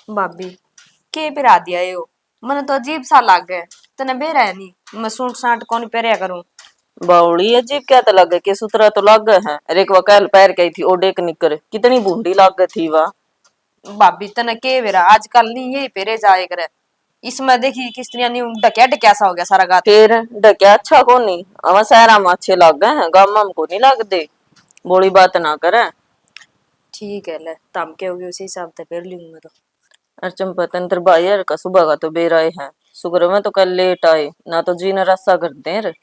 भाभी के पिरा दिया यो मन तो अजीब सा लागे तने बेरा है नहीं मैं सूट साट कौन पहरिया करूं। बावड़ी अजीब क्या तो लगे के सुतरा तो लगे है। अरे एक वकाल पैर गई थी ओडे के निकर कितनी बूढ़ी लागे थी वाह। भाभी तने के बेरा आजकल नहीं यही पहरे जाए करे इसमें देखी कि स्त्रियां नहीं डकिया डकिया सा हो गया सारा गात। फिर डक्या अच्छा को नहीं अवा शहरा में अच्छे लग गए हैं गाँव में को नहीं लगते। बोली बात ना करे। ठीक है ले तम के होगी उसी हिसाब से पहर लूंगी मैं तो। चंपा तंत्र बाहर का सुबह का तो बेराए है शुक्र में तो कल लेट आए ना तो जी न रास्ता करते हैं रे।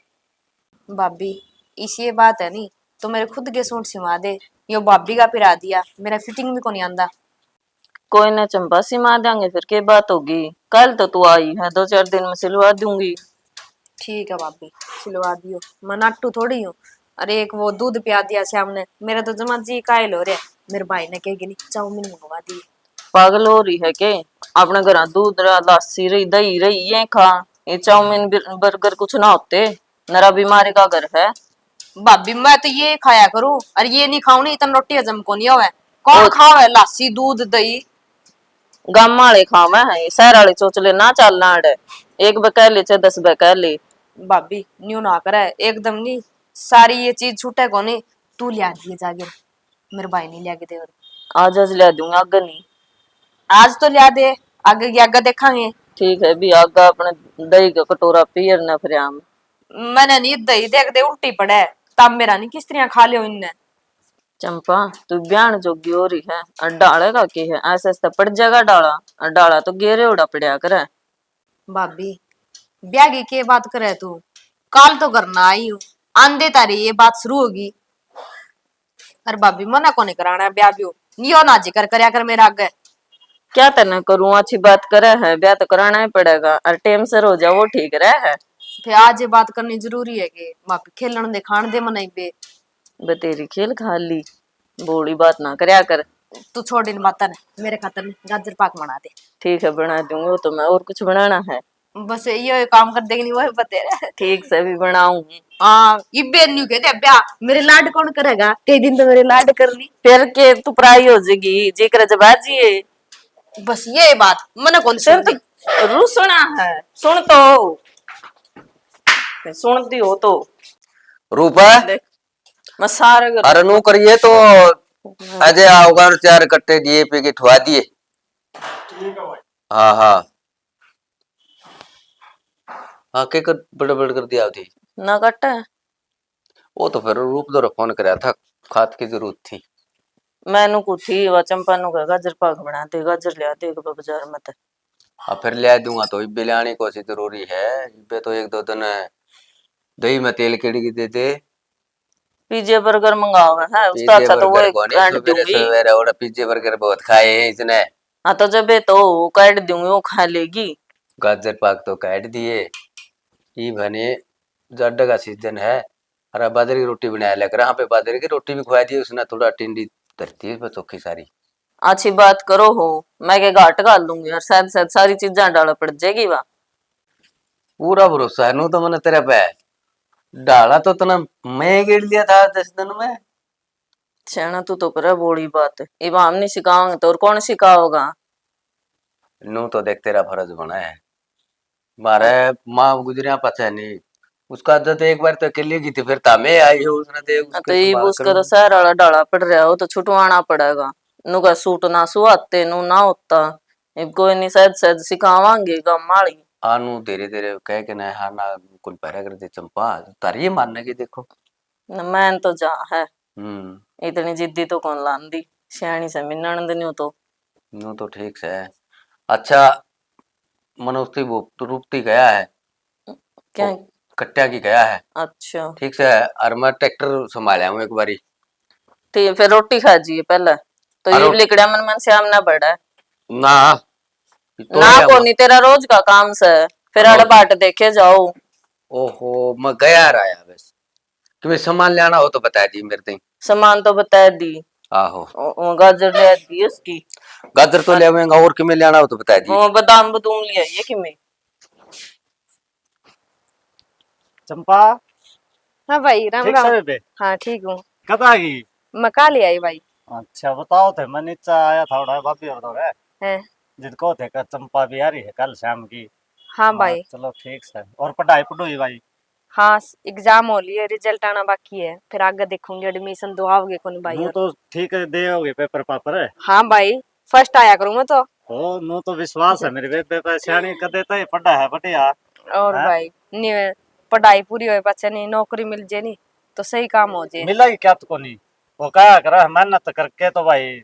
भाभी इसी ये बात है नहीं तो मेरे खुद के सूट सिवा दे यो भाभी का पिरा दिया मेरा फिटिंग भी को नहीं आंदा। कोई ना चंपा सिमा देंगे फिर क्या बात होगी। कल तो तू आई है 2-4 दिन में सिलवा दूंगी। ठीक है भाभी सिलवा दियो मैं नाटू थोड़ी हूँ। अरे एक वो दूध पिया दिया श्याम ने मेरा तो जमा जी कायल हो रहा है। मेरे भाई ने कहेगी नहीं चाउमीन मंगवा दी। पागल हो रही है के अपने घर दूध रहा लस्सी रही दही रही ये खा। ये चाउमीन बर्गर कुछ ना होते नरा बीमारी का घर है। भाभी मैं तो ये खाया करूँ और ये नहीं खाऊं नहीं इतना रोटी हजम को नहीं होवे। कौन ओ खावे लस्सी दूध दही। गाँव वाले खावे है शहर वाले चोचले ना चलना अड़े। एक बकैली चे 10 बकैली। भाभी न्यू ना करे एकदम नहीं सारी ये चीज छूटे को नहीं तू लिया दिए जागे मेरे भाई नहीं लिया के दे। आज आज ले दूंगा आगे नहीं। आज तो लिया दे आगे की आगे देखांगे। ठीक है भी आगा अपने दही का कटोरा पियर ना फिर आम। मैंने नहीं दही देख दे उल्टी पड़े तब मेरा नहीं किस्त्रियां खा लियो इनने। चंपा तू ब्यान जोगी हो रही है और डाले का की है ऐसे ऐसे पड़ जाएगा डाला और डाला तो गेरे उड़ा पड़ा करे। भाभी ब्याह की के बात करे तू काल तो करना आई हूँ आंधे तारी ये बात शुरू होगी। अरे भाभी मना को नहीं कराना है ब्याह भी यो ना जिक्र करया कर मेरा आगे। क्या तने करूँ अच्छी बात करे है ब्याह तो कराना ही पड़ेगा और टाइम से हो जाए वो ठीक रहे है। फिर आज ये बात करनी जरूरी है कि भाभी खेलन दे खान दे मनाई बे। बतेरी खेल खा ली बोली बात ना करया कर। तू छोड़ इन बात मेरे खातर गाजर पाक बना दे। ठीक है बना दूंगा वो तो मैं और कुछ बनाना है। बस ये काम कर देगी नहीं वो बते रहे। ठीक से भी बनाऊंगी। हाँ इबे न्यू कहते ब्याह मेरे लाड कौन करेगा कई दिन तो मेरे लाड कर ली। फिर के तू पराई हो जाएगी जेकर जब आजिए। बस ये बात मन कौन फिर सुन। तो रुसना है सुन तो सुनती हो तो रूपा देख मैं सारे अरे नु करिए तो अजय आओगा 4 कट्टे दिए पे के ठुआ दिए। हाँ हाँ हाँ के कर बड़े बड़े कर दिया थी ना कट्टा वो तो फिर रूप दो फोन कराया था खाद की जरूरत थी। मैनू को थी वह चंपा नु का गाजर पाक बना दे गाजर ले आते बाजार में ते। हाँ फिर ले दूंगा तो इब्बे ले आने को सी जरूरी है। इब्बे तो 1-2 दिन दही में तेल केड़ी की दे दे। पिज्जे बर्गर मंगाओ है उसका पिज्जे अच्छा तो वो बर्गर को नहीं काट सवेरे दूंगी। सवेरे और पिज्जे बर्गर बहुत खाए हैं इसने। हाँ तो जब तो वो काट दूंगी वो खा लेगी। गाजर पाक तो काट दिए ये बने जाडा का सीजन है। अरे बाजरे की रोटी बनाया लेकर यहाँ पे बाजरे की रोटी भी खुआ दी उसने थोड़ा टिंडी धरती है चोखी सारी। अच्छी बात करो हो मैं के घाट घाल दूंगी और शायद शायद सारी चीजें डाला पड़ जाएगी वह। पूरा भरोसा है नू तो मैंने तेरे पे डाला तो तना मैं गिर लिया था 10 दिन में। छेना तू तो करे बोली बात ये हम नहीं सिखाओगे तो और कौन सिखाओगा। नू तो देख तेरा फर्ज बना है मारे माँ गुजरिया पता नहीं उसका आदत एक बार तो अकेले की थी फिर तामे आई हो उसने दे तो उसके ये संभाल उसका करूं। तो शहर वाला डाला पड़ रहा हो तो छुटवाना पड़ेगा। नु का सूट ना सुहाते नु ना होता अब कोई नहीं शायद शायद सिखावांगे गमाली। आनू धीरे धीरे कह के ना हाँ ना कुल पहरा कर दे चंपा तारी मानने की देखो। मैन तो जा है हम्म इतनी जिद्दी तो कौन लांदी सियाणी से मिलने देनी हो तो। नू तो ठीक से है। अच्छा मनोस्ती वो तो रूपती गया है क्या वो कट्टा की गया है अच्छा ठीक से है और मैं ट्रैक्टर संभाला हूँ एक बारी। ठीक फिर रोटी खा जी पहले तो ये अरे लिकड़ा मन मन से ना पड़ा है। ना तो ना क्या को नहीं तेरा रोज का काम से फिर अड़ बाट देखे जाओ। ओहो मैं गया रहा बस तुम्हें सामान लेना हो तो बता दी मेरे से। सामान तो बता दी आहो गाजर ले दी उसकी। गाजर तो ले आऊंगा और किमें लेना हो तो बता दी। बादाम बदूम लिया ये कि मैं चंपा हाँ भाई राम ठीक राम। समय पे हाँ ठीक हूँ कब आ गई। मैं कल ही आई भाई। अच्छा बताओ थे मैं नीचे आया था उड़ा भाभी बताओ है है जिनको थे का चंपा भी आ रही है कल शाम की। हाँ भाई। चलो ठीक है। और पढ़ाई पढ़ोई भाई? हाँ एग्जाम हो लिए, रिजल्ट आना बाकी है, फिर आगे देखूंगी एडमिशन दुआओगे कौन भाई। नू और तो ठीक है, दे होगे पेपर पापर? हाँ भाई, फर्स्ट आया करूंगा तो। हो नू तो विश्वास है मेरे बेबे पे, सियानी कर देता है, पढ़ा है बढ़िया। और हैं? भाई नहीं, पढ़ाई पूरी हो पाचे नहीं नौकरी मिल जे नहीं तो सही काम हो जे। मिला ही क्या तुको नहीं? वो क्या करा मेहनत करके तो भाई,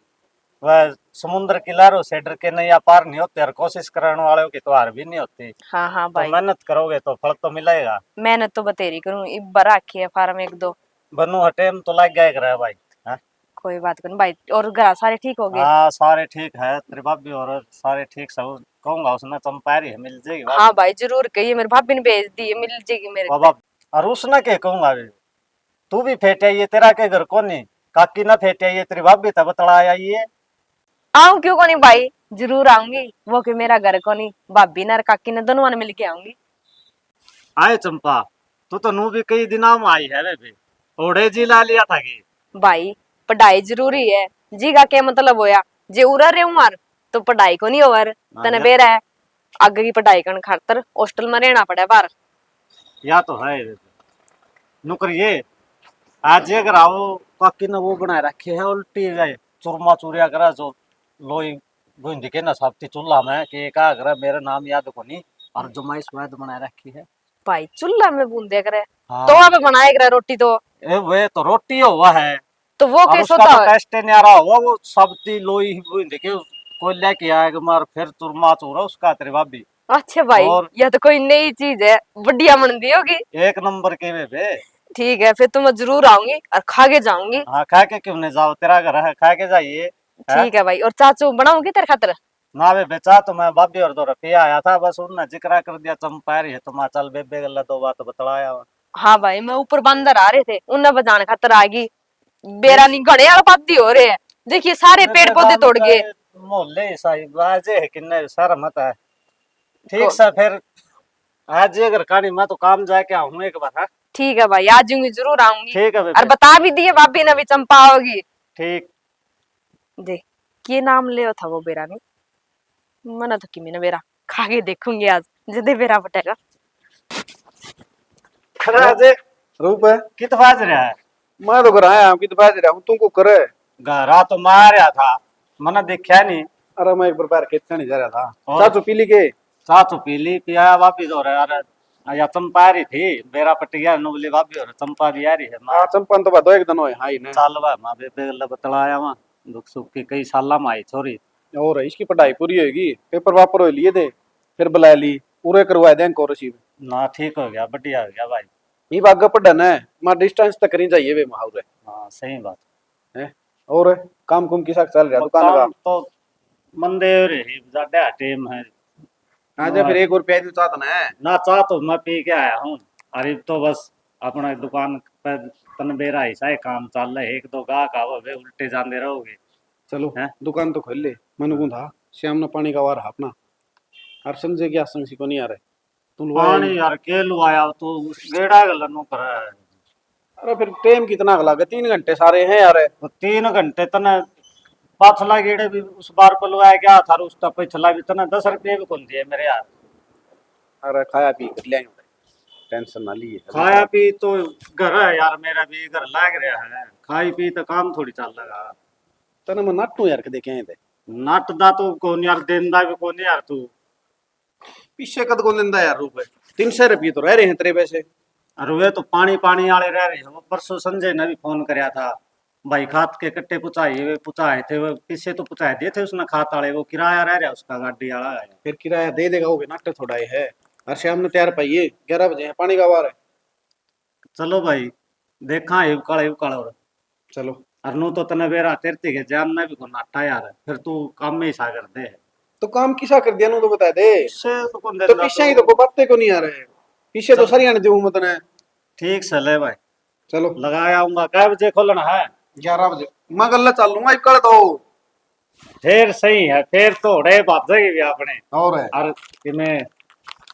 वह समुद्र की लहरों से डर के नैया पार नहीं होते, और कोशिश करने वालों की तो हार भी नहीं होती। हाँ हाँ तो भाई, मेहनत करोगे तो फल तो मिलेगा। मेहनत तो बतेरी करूँ, इब बार रखी है फार्म एक दो। बनू हटे तो लग गया कर भाई। हैं? कोई बात नहीं भाई, और घर सारे ठीक हो गए? हाँ सारे ठीक है, तेरे भाभी और सारे ठीक सब। कहूंगा उसने चंपारी है, मिल जाएगी हाँ भाई जरूर कहिए, मेरे भाभी ने भेज दी है, मिल जाएगी मेरे बाबा। और उसने के कहूंगा भी, तू भी फेटे ये, तेरा के घर कोनी काकी ना फेटे ये, तेरी भाभी तब तड़ाया ये। आऊं क्यों को नहीं भाई, जरूर आऊंगी। वो कि मेरा घर को नहीं, भाभी ने और काकी ने दोनों ने मिल के आऊंगी। आए चंपा, तू तो नू भी कई दिनों में आई है वे भी, ओढ़े जी ला लिया था कि? भाई पढ़ाई जरूरी है, जी का क्या मतलब होया, जे उड़ा रे उमर तो पढ़ाई को नहीं होवर तने या, बेरा है, आगे की पढ़ाई करने खातर हॉस्टल में रहना पड़े बार। या तो है नुकरिए। आज अगर आओ, काकी ने वो बनाए रखे है उल्टी गए चूरमा चूरिया करा, जो लोई गूंज के ना साबती चूल्हा में कि का करा, मेरा नाम याद को नहीं, और जो मैं स्वाद बनाए रखी है। भाई चूल्हा में बूंदे करे हाँ। तो अब बनाए करे रोटी तो। ए वे तो रोटी हुआ है, तो वो और कैसे उसका होता तो है? टेस्ट नहीं आ रहा हुआ, वो सब्जी लोई गूंज के कोई लेके आएगा मार, फिर चूरमा चूरा उसका तेरे भाभी। अच्छा भाई, और यह तो कोई नई चीज है, बढ़िया बन दी होगी। एक नंबर के वे। ठीक है फिर तो मैं जरूर आऊंगी और खा के जाऊंगी। हाँ खा के क्यों नहीं जाओ, तेरा घर है, खा के जाइए। हैं? ठीक है भाई, और चाचू बनाऊंगी तेरे खातर। ना वे बेचा तो मैं भाभी और 2 रुपया आया था, बस उनने जिक्र कर दिया चंपारी है, तो मैं चल बेबे गल्ला 2 बात बतलाया। हाँ भाई, मैं ऊपर बंदर आ रहे थे, उन्हें बजाने खातर आ गई। बेरा नहीं घड़े वाला पाती हो रहे हैं, देखिए सारे पेड़ पौधे तोड़ गए। मोहल्ले ईसाई बाजे है किन्ने सर मत है। ठीक को- सा फिर आज अगर कहानी मैं तो काम जाके आऊँ एक बार। हाँ? ठीक है भाई, आ जाऊंगी, जरूर आऊंगी। ठीक है और बेबे। बता भी दिए भाभी ने भी चंपा होगी। ठीक। देख ये नाम ले था वो बेरा नहीं, मना तो कि मैंने बेरा खा के देखूंगी आज, जदे बेरा बटेगा। खराजे रूप है। कित बाज रहा है? मैं तो कराया हूँ कि बाज रहा हूँ तुमको करे। घरा तो मारा था, मना देखा नहीं। अरे मैं एक बार खेत नहीं जा रहा था। और? चाचू पीली के चा तो पीली पिया वापिस हो रहा है। या चंपा आ रही थी, बेरा पटिया नुबली भाभी और चंपा भी आ रही है। हाँ चंपन तो बात एक दिन होए हाई ने। साल बा माँ बेबे गल्ला बतलाया वहाँ, दुख सुख की कई साल में आई छोरी। और इसकी पढ़ाई पूरी होगी, पेपर वापर हो लिए थे, फिर बुला ली पूरे करवा दें को रसीब। ना ठीक हो गया, बढ़िया हो गया भाई। ये बाग पढ़न है मां डिस्टेंस तक नहीं चाहिए वे मुहावरे हाँ सही बात है। और काम कुम किसा चल रहा दुकान का? काम तो मंदे रही, ज्यादा टाइम है। आजा फिर एक और प्याज तो चाहता ना है। ना चाह तो मैं पी के आया हूँ, अरे तो बस अपना दुकान पर तन बेरा ऐसा है काम चल रहा है, एक दो गाहक आओ वे उल्टे जाते रहोगे। चलो हैं? दुकान तो खोल ले, मन को था श्याम ने पानी का वार अपना और समझे क्या समझी को नहीं आ रहा तुम पानी यार के लुआया तो गेड़ा गलन कर। अरे फिर टाइम कितना लगा, 3 घंटे सारे हैं यार। तो 3 घंटे तने पाछला गेड़े भी उस बार पर लुआया क्या था, उस तक पिछला भी तने 10 रुपये भी कौन दिए मेरे यार। अरे खाया पी कर लिया टेंशन ना लिए। खाया पी तो घर है यार, मेरा भी घर लाग रहा है, खाई पी तो काम थोड़ी चल लगा। तने मैं नाटू यार के देखे आए थे। नट दा तो कौन यार, देंदा भी कौन यार तू। पीछे कद को लेंदा यार रूप है, 300 रुपये तो रह रहे हैं तेरे पैसे। अरे वे तो पानी पानी वाले रह रहे हैं। वो परसों संजय ने भी फोन कराया था, भाई खात के कट्टे पुचाए, वे पुचाए थे, वो पीछे तो पुचाए दिए थे उसने खात वाले, वो किराया रह रहा उसका गाड़ी वाला है। फिर किराया दे देगा वो भी नाटक थोड़ा ही है। और शाम ने तैयार पाइए 11 बजे है, पानी का वार है। चलो भाई देखा है उकाल और चलो अरनू तो तने बेरा तेरती के जान में भी को नाटा यार, फिर तू काम में ही सा कर दे। तो काम किसा कर दिया नु तो बता दे। इससे तो कौन तो देता पीछे ही तो को बातें को नहीं आ रहे, पीछे तो सरिया ने देऊ मत ने। ठीक से ले भाई, चलो लगाया आऊंगा। कै बजे खोलना है? 11 बजे मैं गल्ला चाल लूंगा कल तो। फिर सही है, फिर थोड़े बात जाएगी भी अपने। और है और तुम्हें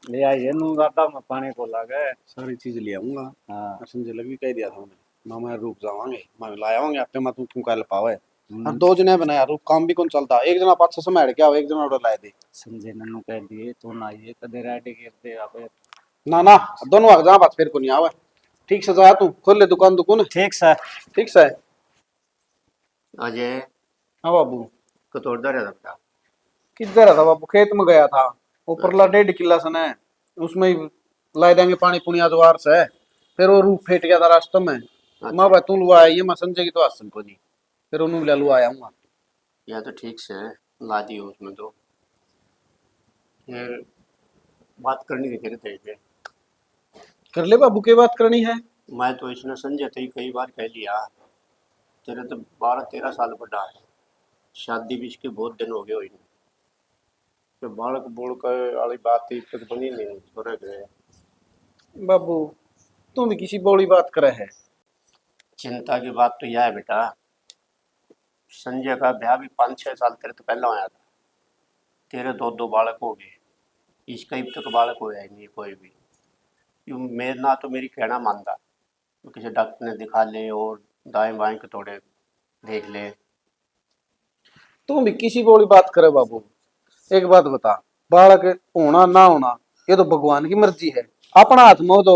ले आइए नू गाता में पानी को लगे सारी चीज ले आऊंगा। हाँ। समझे लगी कह दिया था उन्हें, मामा रुक जावांगे मैं लाया होंगे आपके मत तू कल पावे और दो जने बनाया यार काम भी कौन चलता एक जना पाछे समय क्या हो एक जना ऑर्डर लाए दे संजय नन्नू कह दिए तू ना ये कदे रेडी कर दे अब ना ना दोनों आ जा बात फिर को नहीं आवे ठीक से जा तू खोल ले दुकान दुकान ठीक सर ठीक से अजय हाँ बाबू कतौड़दार है बेटा। किधर था बाबू खेत में गया था ऊपरला 1.5 किला सन है उसमें ही लाई देंगे पानी पुनी आजवार से फिर वो रूप फेट गया था रास्ते में मैं भाई तू लुआ ये मैं संजय की तो आसन को नहीं फिर उन्होंने ले लुआ आया हूँ या तो ठीक से ला दी हो उसमें तो फिर बात करनी थी तेरे तेरे पे। कर ले बाबू की बात करनी है मैं तो इसने संजय थे कई बार कह लिया तेरे तो 12-13 साल बड़ा है शादी भी इसके बहुत दिन हो गए हुई तो बालक बोल कर वाली बात ही तक बनी नहीं थोड़ा गए। बाबू तू भी किसी बड़ी बात करे है चिंता की बात तो यह है बेटा संजय का ब्याह भी 5-6 साल तेरे तो पहला आया था तेरे 2 बालक हो गए इसका अब तक बालक होया ही नहीं कोई भी यूं मेरे ना तो मेरी कहना मानता तो किसी डॉक्टर ने दिखा ले और दाएं बाएं के थोड़े देख ले। तू भी किसी बड़ी बात करे बाबू एक बात बता बालक होना ना होना ये तो भगवान की मर्जी है अपना हाथ में हो तो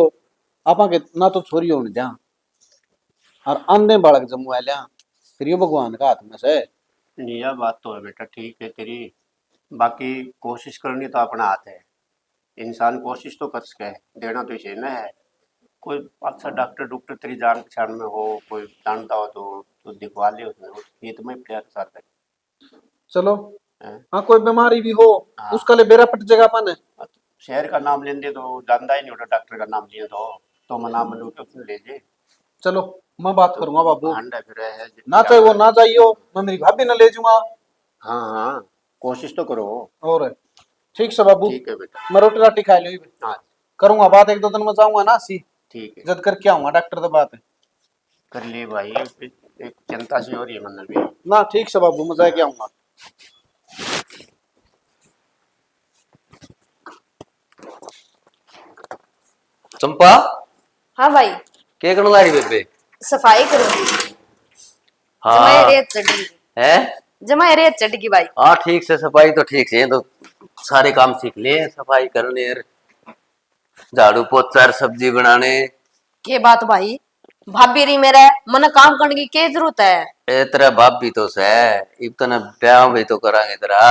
आपा के ना तो छोरी होने जा और अंधे बालक जमुआ लिया फिर ये भगवान का हाथ में से नहीं यह बात तो है बेटा ठीक है तेरी बाकी कोशिश करनी तो अपना हाथ है इंसान कोशिश तो कर सके देना तो इसे न है कोई अच्छा डॉक्टर तेरी जान पहचान में हो कोई जानता हो तो दिखवा ले उसमें ये तो मैं प्यार साथ है। चलो हैं? हाँ कोई बीमारी भी हो हाँ। उसका ले बेरा पट जगह अपन शहर का नाम लेंगे तो जानता ही नहीं होता डॉक्टर का नाम लिए तो मैं नाम लू के उसने ले जे चलो मैं बात करूंगा बाबू हांडा फिर है ना चाहे वो ना चाहिए मैं मेरी भाभी न ले जाऊंगा हाँ हाँ कोशिश तो करो। और ठीक से बाबू ठीक है बेटा मैं रोटी राटी खा ली हाँ करूंगा बात 1-2 दिन में जाऊंगा ना सी ठीक है जद करके आऊंगा डॉक्टर से बात कर लिए भाई एक चिंता सी हो रही है मन में भी। ना ठीक से बाबू मैं जाके आऊंगा चंपा हाँ भाई क्या करने ला रही बेबे? सफाई करूंगी हाँ जमाए रेत चढ़ी है जमाए रेत चढ़ी भाई। हाँ ठीक से सफाई तो ठीक से तो सारे काम सीख लिए सफाई करने और झाड़ू पोछा और सब्जी बनाने। के बात भाई भाभी री मेरा मन काम करने की क्या जरूरत है ए तेरा बाप भी तो से इतना ब्याह भी तो करांगे तेरा।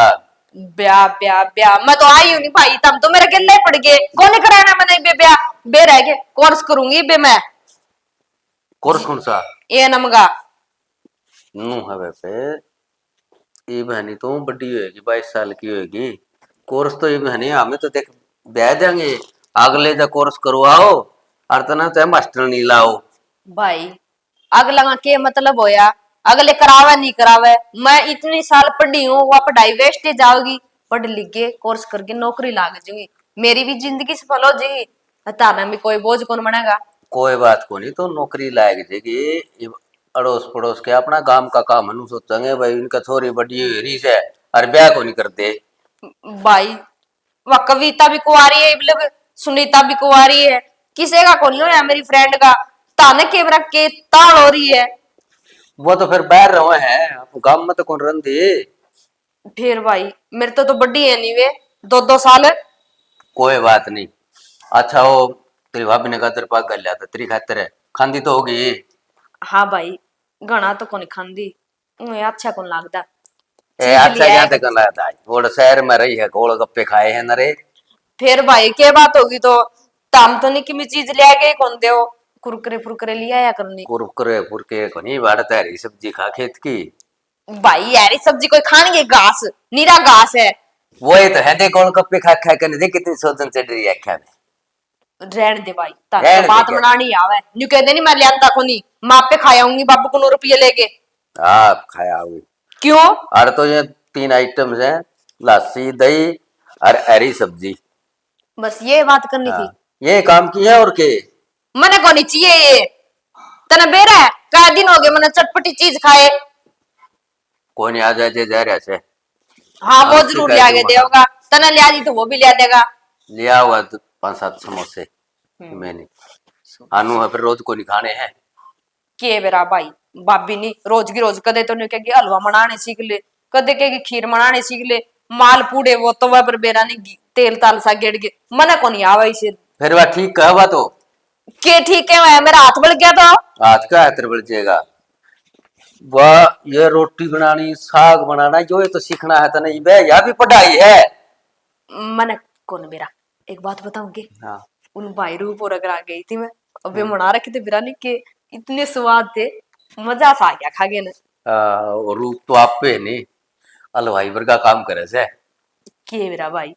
ब्याह ब्याह ब्याह मैं तो आई हूँ नहीं भाई तब तो मेरे गिल्ले पड़ गए कौन कराना मैंने बे ब्याह बे रह गए कोर्स करूंगी बे मैं कोर्स कौन सा ये नमगा नू है बेबे ये बहनी तो बड़ी होगी 22 साल की होगी कोर्स तो ये बहनी हमें तो देख ब्याह देंगे अगले जा कोर्स करवाओ और तना तो मास्टर नहीं लाओ। भाई अगला के मतलब होया अगले करावे नहीं करावे मैं इतनी साल पढ़ी हूँ वह पढ़ाई वेस्ट जाओगी पढ़ लिख के कोर्स करके नौकरी लाग जाऊंगी मेरी भी जिंदगी सफल हो जाएगी ताना भी कोई बोझ कौन बनेगा। कोई बात को नहीं तो नौकरी लायक देगी ये अड़ोस पड़ोस के अपना गांव का काम हनु सोचेंगे भाई इनका थोड़ी बड़ी रीस है और ब्याह को नहीं करते। भाई वह कविता भी कुंवारी है मतलब सुनीता भी कुंवारी है किसी का कौन हो मेरी फ्रेंड का ताने केवरा के ताल हो रही है वो तो फिर बाहर रहे हैं गांव में तो कौन रंधी। फिर भाई मेरे तो बड़ी है नहीं वे 2-2 साल। कोई बात नहीं अच्छा वो तेरी भाभी ने कहा तेरे पास गल लिया था तेरी खातिर है खांदी तो होगी। हाँ भाई घना तो कौन खांदी उन्हें अच्छा कौन लगता ए अच्छा क्या तक लाया था वो शहर में रही है गोल गप्पे खाए हैं नरे। फिर भाई क्या बात होगी तो ताम तो नहीं कि मैं चीज ले गए कौन दे कुरकुरे फुरकुरे लिया या करनी कुरकुरे फुरके को नहीं बाढ़ हरी सब्जी खा खेत की। भाई यार सब्जी कोई खानी है घास नीरा घास है वही तो है देख गोल गप्पे खा खा कर देख कितनी सोचन चढ़ रही है आख्या में। रहने दे भाई रहने तार दे बात क्या? बनानी आवे न्यू कहते नहीं मैं लियांदा को नहीं मैं आप पे खाया आऊंगी बाबू को 9 रुपये लेके आप खाया हुई क्यों और तो ये 3 आइटम्स हैं लस्सी दही और हरी सब्जी। बस ये बात करनी थी। ये काम की है और के मने को नहीं चाहिए ये तने बेरा है कई दिन हो गए मैंने चटपटी चीज खाए। कोई नहीं आ जाए जा रहा से हाँ वो हाँ, जरूर ठीक है, लिया के दूंगा। देगा तने लिया दी तो वो भी लिया देगा। लिया हुआ 5-7 समोसे मैंने आनू है फिर रोज को नहीं खाने हैं के मेरा भाई भाभी नी रोज की रोज कदे तो नहीं कहेगी हलवा बनाने सीख ले, कदे कहेगी खीर बनाने सीख ले, माल पूड़े वो तो वह पर बेरा ने तेल ताल सा गेड़ के मना को नहीं आवा इसे। फिर वह ठीक कहवा तो के ठीक है मैं मेरा हाथ बढ़ गया था। आज का है तेरे बल जाएगा वह ये रोटी बनानी साग बनाना जो ये तो सीखना है तो नहीं बे यह भी पढ़ाई है। मना कौन मेरा एक बात बताऊंगी, हाँ उन भाई रूप और अगर आ गई थी मैं अब वे मना रखे थे बिरानी के इतने स्वाद थे मजा सा आ गया खा गए ना। और रूप तो आप पे नहीं हलवाई वर्गा काम करे से के मेरा भाई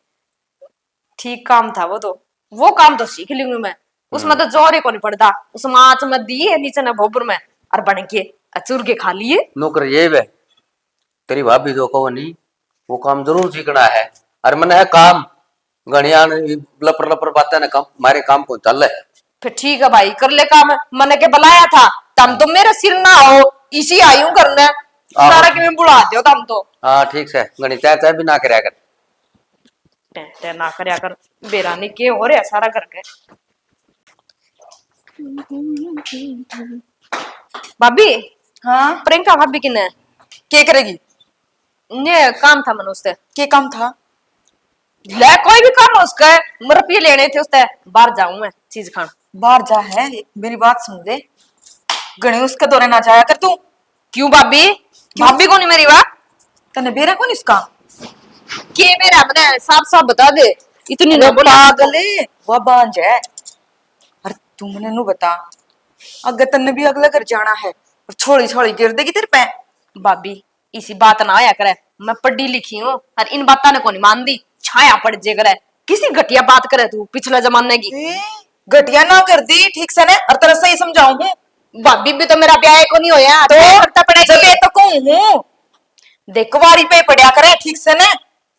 ठीक काम था वो काम तो सीख लूंगी मैं, उसमें तो जोर ही को नहीं पड़ता, उसमें आँच में दिए नीचे न भोपर में और बन के अचूर के खा लिए। नौकर ये बे तेरी भाभी तो कहो नहीं वो काम जरूर सीखना है और मैंने है काम गणिया लपर लपर बातें ना काम मारे काम को चल है। फिर ठीक है भाई कर ले काम, मैंने के बुलाया था तम तो मेरा सिर ना हो इसी आई हूँ करने सारा कि मैं बुला दो तम तो। हाँ ठीक है गणित चाहे भी ना कराया कर टे ना करया कर बेरानी के हो रहा सारा करके। भाभी हाँ प्रियंका भाभी किने क्या करेगी? ने काम था मन उससे क्या काम था? ले कोई भी काम हो उसका रुपये लेने थे उससे बाहर जाऊं मैं चीज खान। बाहर जा है मेरी बात सुन दे, गणे उसके दौरे ना जाया कर तू। क्यों भाभी भाभी को नहीं मेरी बात तने बेरा कौन इसका के मेरा अपने साफ साफ बता दे इतनी न बोला। पागले वो बांझ है और तू मने नु बता अगर तन्ने भी अगला घर जाना है और छोड़ी छोड़ी गिर देगी तेरे पे। भाभी इसी बात ना आया करे, मैं पढ़ी लिखी हूँ और इन बातों ने को नहीं मान दी छाया पड़ जे करे किसी घटिया बात करे तू पिछले जमाने की। घटिया ना कर दी ठीक से ने और तेरा सही समझाऊं हूँ। भाभी भी तो मेरा ब्याह को नहीं होया तो करता पड़ेगा जब ये तो कहूं हूँ देख कुवारी पे पढ़िया करे ठीक से ने।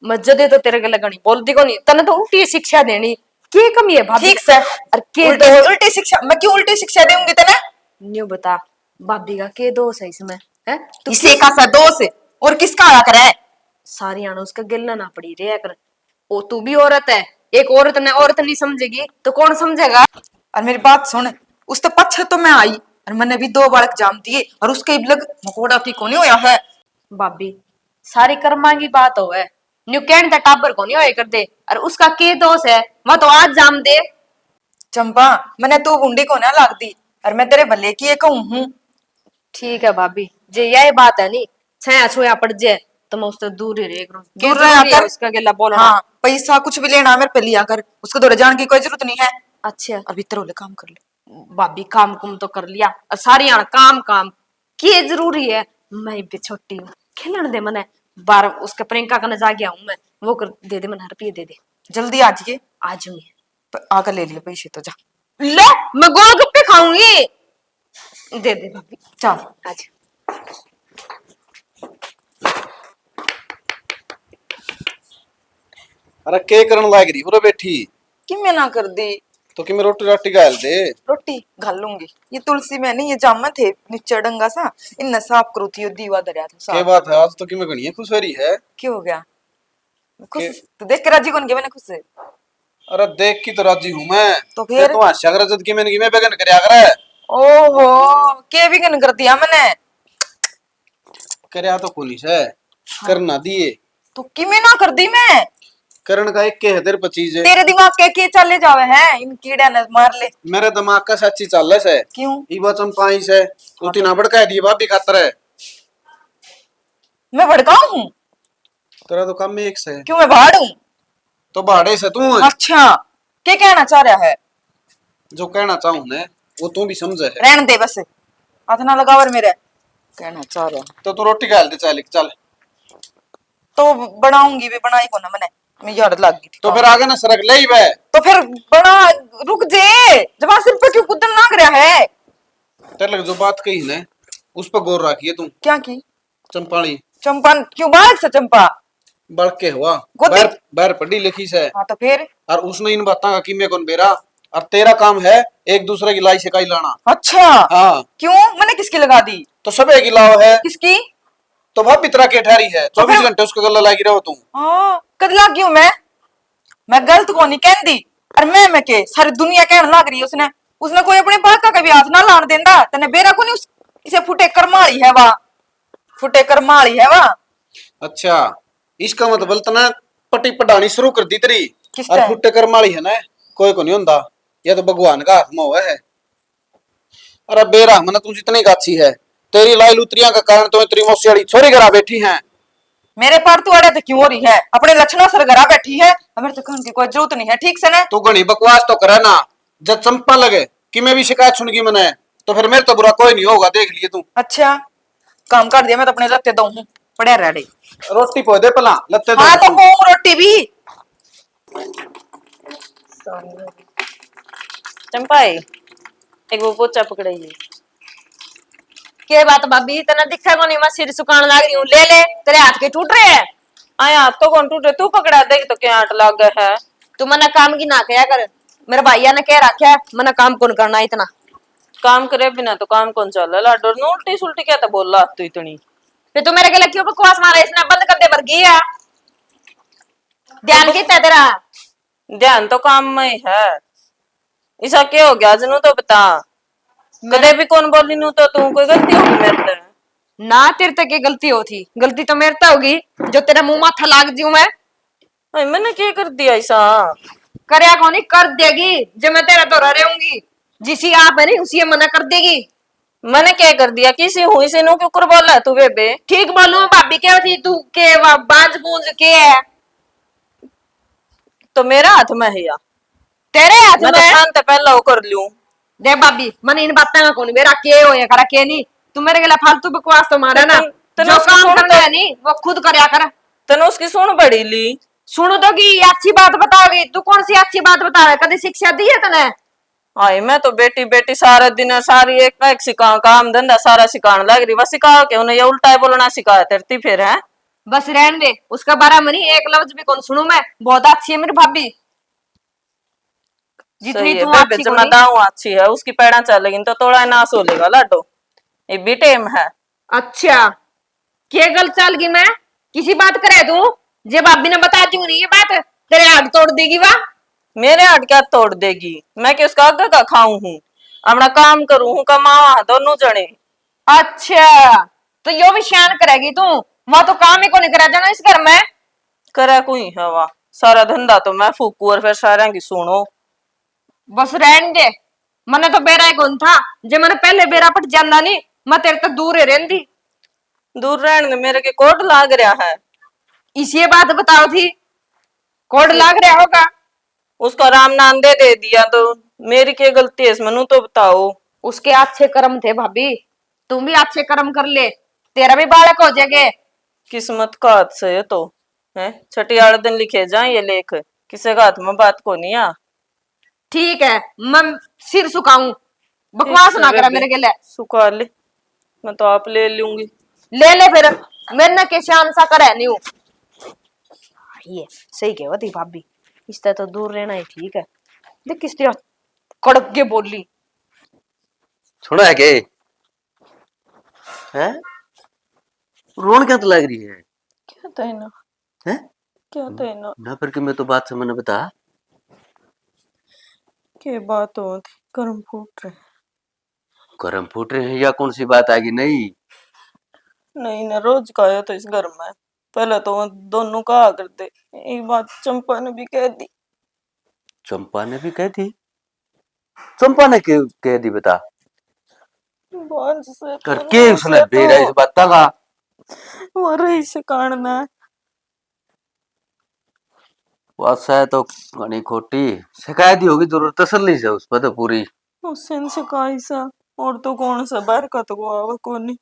मज्जदे तो तेरे के लगनी बोलती को नहीं तने तो उल्टी शिक्षा देनी के कमी है भाभी ठीक से और के उल्टी शिक्षा मैं क्यों उल्टी शिक्षा दूंगी तेने? न्यू बता भाभी का के दोष है इसमें है तू इसे का सा दोष है और किसका आया करे? सारी आना उसका गिलना ना पड़ी रे कर ओ तू भी औरत है, एक औरत ने औरत नहीं समझेगी तो कौन समझेगा। और मेरी बात सुन उस तो पक्ष तो मैं आई और मैंने भी 2 बालक जाम दिए और उसके लग मकोड़ा की कोनी होया है। भाभी सारी कर्मा की बात हो है न्यू कहने तक टाबर को नहीं होए कर दे और उसका के दोष है वह तो आज जाम दे। चंपा मैंने तू बूंदी को ना लाग दी और मैं तेरे भले की ये कहूं हूँ। ठीक है भाभी जे यही बात है नी छया छुया पड़ जाए तो मैं उससे दूर ही रह करूं दूर रहा कर उसका गिला बोलना। हाँ पैसा कुछ भी लेना मेरे पे लिया कर उसको दौरे जाने की कोई जरूरत नहीं है। अच्छा और भीतर वाले काम कर ले। भाभी काम कुम तो कर लिया और सारी आना काम काम के जरूरी है, मैं भी छोटी हूँ खेलन दे मने बार उसके प्रियंका का जा गया हूँ मैं वो कर दे मन रुपये दे दे जल्दी आ जाइए आज में आकर ले लिए पैसे तो जा ले मैं गोलगप्पे खाऊंगी दे दे भाभी चल आज। अरे के करन लाग रही हो रे बैठी कि मैं ना कर दी तो कि मैं रोटी राटी गाल दे। रोटी घाल लूंगी ये तुलसी में नहीं ये जामा थे नीचे डंगा सा इन साफ करू थी दीवा दरिया था के साफ। बात है आज तो कि मैं गणिया खुश हो रही है। क्यों हो गया खुश तू देख के राजी कौन गया मैंने खुश है। अरे देख की तो राजी हूं मैं तो फिर तू आशा कर जद की मैंने मैं बेगन करया करे। ओहो के भी गन कर दिया मैंने करया तो पुलिस है करना दिए तो कि मैं ना कर दी मैं करण का एक के है तेरे 25 है। तेरे दिमाग के चले जावे हैं इन कीड़ा ने मार ले। मेरे दिमाग का सच्ची चाल है क्यों ई वचन 5 है तू तीना बड़का दिए भाभी खातर है मैं भड़काऊ हूँ? तेरा तो काम में एक से क्यों मैं भाड़ हूँ? तो भाड़े से तू है। अच्छा क्या कहना चाह रहा है? जो कहना चाहूं ने वो तू भी समझे है। रहने दे बस हाथ ना लगावर मेरे कहना चाह रहा तो तू रोटी गाल दे चल तो बनाऊंगी भी बनाई को ना मैंने मैं याद लग गई थी तो फिर आगे ना सरक ले ही बे तो फिर बना रुक जे जब सिर पे क्यों कुदन लाग रहा है? तेरे लग जो बात कही ने उस पर गौर रखिए तू। क्या की चंपाली चंपा क्यों बालक से चंपा बढ़ के हुआ गोदी- बाहर पढ़ी लिखी से हाँ तो फिर और उसने इन बातों का कीमे कौन बेरा और तेरा काम है एक दूसरे की लाई से काई लाना। अच्छा हाँ क्यों मैंने किसकी लगा दी? तो सब एक ही लाओ है किसकी? तो भाभी तरह के ठहरी है 24 घंटे उसको गला लागी रहो तुम। हाँ कद लाग गई हूं मैं गलत को नहीं कहती और मैं के सारी दुनिया कहने लग रही है उसने उसने कोई अपने बाका का भी हाथ ना लान देंदा तने बेरा को नहीं उस इसे फुटे करमाली है वा फुटे करमाली है वा। अच्छा, इसका मतलब तना पट्टी पढ़ानी शुरू कर दी तेरी। किस और तरह? फुट्टे कर्म वाली है ना, कोई को नहीं होता, यह तो भगवान का हाथ में हुआ है। अरे बेरहम ना तू जितनी गाछी है, तेरी लाई लुतरिया का कारण तो तेरी मौसी वाली छोरी घरा बैठी हैं। मेरे पर तू अड़े तो क्यों हो रही है? अपने लक्षणों सर घरा बैठी है, हमें तो कहने की कोई जरूरत नहीं है, ठीक से ना? तू घनी बकवास तो करे ना। जब चंपा लगे कि मैं भी शिकायत सुन गई मैंने, तो फिर मेरे तो बुरा कोई नहीं होगा, देख लिए तू। अच्छा काम कर दिया, मैं तो अपने लत्ते दो हूँ पड़े रेडी। रोटी पो दे पला लत्ते दो हाँ तो तू। हूँ रोटी भी। चंपाई एक वो पोचा पकड़ाइए। के बात भाभी इतना दिखा को नहीं, मैं सिर सुकान लाग रही हूँ, ले ले, तेरे हाथ के टूट रहे हैं। आए हाथ तो कौन टूटे, तू पकड़ा दे तो क्या आट लग गया है। तू मना काम की ना किया कर, मेरे भैया ने कह रखा है मना काम कौन करना इतना। काम करे बिना तो काम कौन चल लाडो न उल्टी सुल्टी क्या तो बोल रहा तू इतनी। फिर तू मेरे के लिए क्यों बकवास मारा, इसने बंद कर दे वर्गी है। ध्यान कितना है तेरा? ध्यान तो काम में ही है। ऐसा क्या हो गया जनू तो बता। कदे भी कौन बोली नू तो तू कोई गलती होगी मेरे से? ना तेरे तक की गलती होती, गलती तो मेरे तक होगी जो तेरा मुंह माथा लाग दियो मैं। अरे मैंने क्या कर दिया ऐसा? करया को नहीं कर देगी, जब मैं तेरा तो रहूंगी, जिसी आप है नहीं उसी मना कर देगी। मैंने क्या कर दिया? किसी हुई से नू क्यों कर बोला तू बेबे? ठीक बोलू भाभी क्या थी तू के बांझ बूंझ के है, तो मेरा हाथ में है या तेरे हाथ मैं तो में। शांत पहला वो कर लूं। देख भाभी मन इन बातें का कौन मेरा के हो या करा के नहीं, तू मेरे गला फालतू बकवास तो मारा ना। तने जो उसकी काम सुन करना तो- है नहीं वो खुद करया कर। तने उसकी सुन बड़ी ली। सुनो तो कि अच्छी बात बताओगी, तू कौन सी अच्छी बात बता रहा है, कभी शिक्षा दी है तने? आई मैं तो बेटी बेटी सारा दिन सारी एक सिखा काम धंधा सारा सिखाने लग रही, बस सिखा के उन्हें ये उल्टा है बोलना सिखाया तेरती फिर है। बस रहने दे, उसका बारा मनी एक लफ्ज भी कौन सुनू मैं, बहुत अच्छी है मेरी भाभी। जितनी सही है तू बेबे, अच्छी जब को मैं नहीं। दाऊं अच्छी है उसकी पैड़ा चलेगी तो थोड़ा नाश हो लेगा लाडो, ये भी टेम है। अच्छा क्या गलत चल गई मैं, किसी बात करे तू, जे भाभी ने बताती हूँ नहीं ये बात तेरे हाथ तोड़ देगी वाह। मेरे हाथ क्या तोड़ देगी? मैं कि उसका आगे का खाऊं हूँ, अपना काम करूं हूँ, कमावा दोनों जने। अच्छा तो यो भी शान करेगी तू, वहां तो काम ही को नहीं करा जाना इस घर में। करे कोई हवा सारा धंधा तो मैं फूकू और फिर सारा की सुनो। बस रहने दे, मने तो बेरा ही कौन था, जे मैंने पहले बेरा पट जाना नहीं मैं तेरे तक दूर ही रहती। दूर रहने दे, मेरे के कोट लाग रहा है। इसी बात बताओ थी, कोड लाग रहा होगा। उसका राम नाम दे दिया तो मेरी क्या गलती है इसमें? नू तो बताओ। उसके अच्छे कर्म थे भाभी, तुम भी अच्छे कर्म कर ले, तेरा भी बालक हो जाएगा। किस्मत का हाथ से है तो है, छठियार दिन लिखे जाए ये लेख, किसी का हाथ में बात को नहीं आ। ठीक है मैं सिर सुखाऊं, बकवास ना करा मेरे के लिए। सुखा ले, मैं तो आप ले लूंगी। ले ले फिर, मेरे ना के शान सा करे नहीं हूं। ये सही कह थी भाभी, इससे तो दूर रहना ही ठीक है। देख किस तरह कड़क के बोली। सुना है के हैं? रोन क्या तो लग रही है? क्या था ना, हैं? क्या था ना, ना पर कि मैं तो बात समझने बता। क्या बात हो थी, कर्म फूट रहे। गरम फूट रहे हैं या कौन सी बात आएगी? नहीं नहीं ना, रोज का है तो इस घर में पहले तो वो दोनों कहा करते, एक बात चंपा ने भी कह दी। चंपा ने भी कह दी? चंपा ने क्यों कह दी बता? बांझ से कर के उसने बेरा इस बात का वो रही से काटना है। वासा है तो घनी खोटी शिकायत ही होगी जरूर, तसल्ली से उस पर तो पूरी। उससे शिकाई सा और तो कौन सा बाहर का तो आवा कौन नहीं।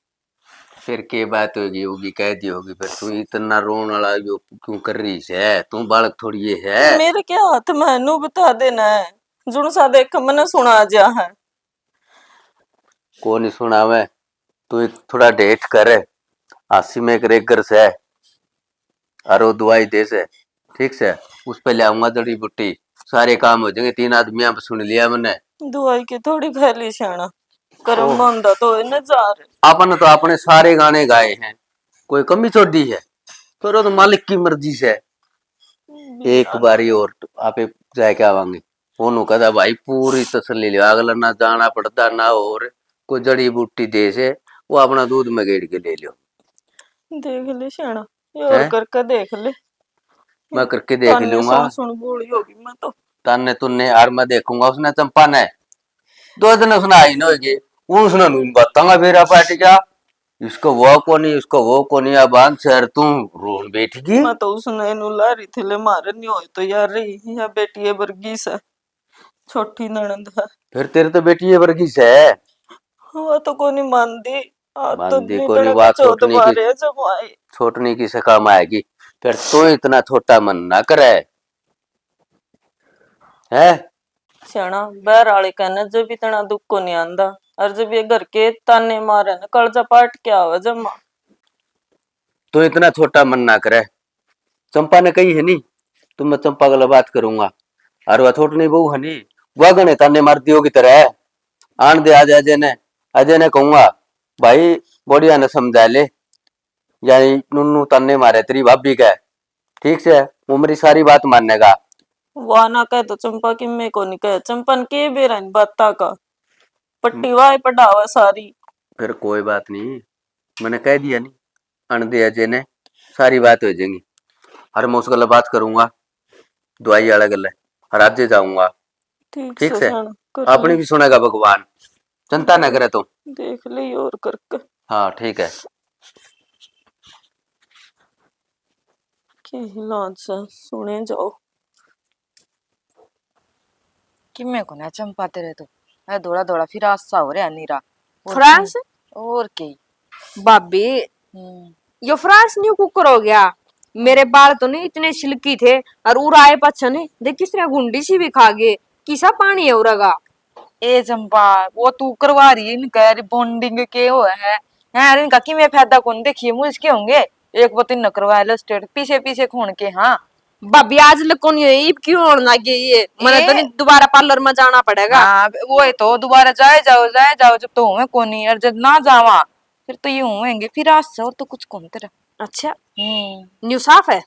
फिर के बात होगी होगी कह दी होगी, फिर तू इतना रोन वाला जो क्यों कर रही है? तू बालक थोड़ी ये है। मेरे क्या हाथ में नू बता देना है, जुन सा देख मैंने सुना जा है। कौन सुना मैं? तू एक थोड़ा डेट कर आसी में एक घर से अरो दवाई दे से, ठीक से उस पे ले आऊंगा जड़ी बूटी, सारे काम हो जाएंगे। 3 आदमियां पे सुन लिया मैंने। दवाई की थोड़ी खाली शाना कर्म मंदा तो नजार। अपन तो अपने सारे गाने गाए हैं, कोई कमी छोड़ी है? फिर वो तो मालिक की मर्जी से। एक बारी और आपे जाके आवांगे, ओनू कहता भाई पूरी तसल्ली लिया, अगला ना जाना पड़ता ना, और कोई जड़ी बूटी दे से वो अपना दूध में गेड़ के ले लियो। देख ले श्याणा, ये और हैं? करके देख ले। मैं करके देख ताने लूंगा। सुन बूढ़ी होगी मैं तो। ताने तुन्ने और मैं देखूंगा, उसने चंपा ने 2 दिन उसने आई न होगी, उसने बताऊंगा मेरा पार्टी का, इसको वो कोनी, इसको वो कोनी, अब शहर तू रोन बैठगी। मैं तो उसने नु ला रही थी ले, मारे नहीं हो तो यार रही या बेटी है बरगी से, छोटी ननद है। फिर तेरे तो बेटी है वर्गीस है, वो तो कोनी मानदी। आ तो मानदी नहीं कोनी, तड़का बात चौथ छोटनी की, मारे जब आई। छोटनी की से काम आएगी। फिर तू इतना छोटा मन ना करे है। श्याणा बहर वाले कहने जब इतना दुख को नहीं आंदा, और जब ये घर के ताने मारे न कर्जा पाट क्या हुआ जमा। तू इतना छोटा मन ना करे। चंपा ने कही है नी, तो मैं चंपा गला बात करूंगा, और वह छोटनी बहू है नी, वह गणे ताने मार दियो की तरह आन दे आज अजय ने कहूंगा भाई बढ़िया ने समझा ले, यानी नुन्नू ताने मारे तेरी भाभी का, ठीक से वो मेरी सारी बात मानने का। वाह ना कह तो चंपा की मैं को नहीं कह, चंपन के बेरन बाता का पट्टी वाय पढ़ावा सारी। फिर कोई बात नहीं, मैंने कह दिया नी, अन दे अजय ने सारी बात हो जाएंगी। अरे मैं उस गला बात करूंगा, दवाई वाला गला, और आज जाऊंगा, ठीक से श्याणा कर अपनी ले, भी सुनेगा भगवान, चिंता न करे तू। देख ले और करके हाँ ठीक है। के हिलान से सुने जाओ। कि मैं को ना चंपा तेरे तो है दौड़ा दौड़ा फिर आसा हो रहा नीरा फ्रांस और के भाभी, यो फ्रांस न्यू कुकर हो गया। मेरे बाल तो नहीं इतने सिल्की थे, और उरा आए पच्छा ने देख किस तरह गुंडी सी भी खा गए, किसा पानी है उरागा। ए चंपा वो तू करवा रही है इनका रिबॉन्डिंग के हो है यार, इनका कि मैं फायदा कौन देखिए मुझ के होंगे एक बार तीन करवा लो स्टेट पीछे पीछे खून के। हाँ भाभी आज लकोनी है क्यों होने लगी ये, मैंने तो नहीं दोबारा पार्लर में जाना पड़ेगा। हाँ वो है तो दोबारा जाए जाओ जब तो हुए कोनी, और जब ना जावा फिर तो ये हुएंगे फिर आज से, और तो कुछ कौन तेरा। अच्छा न्यू साफ है।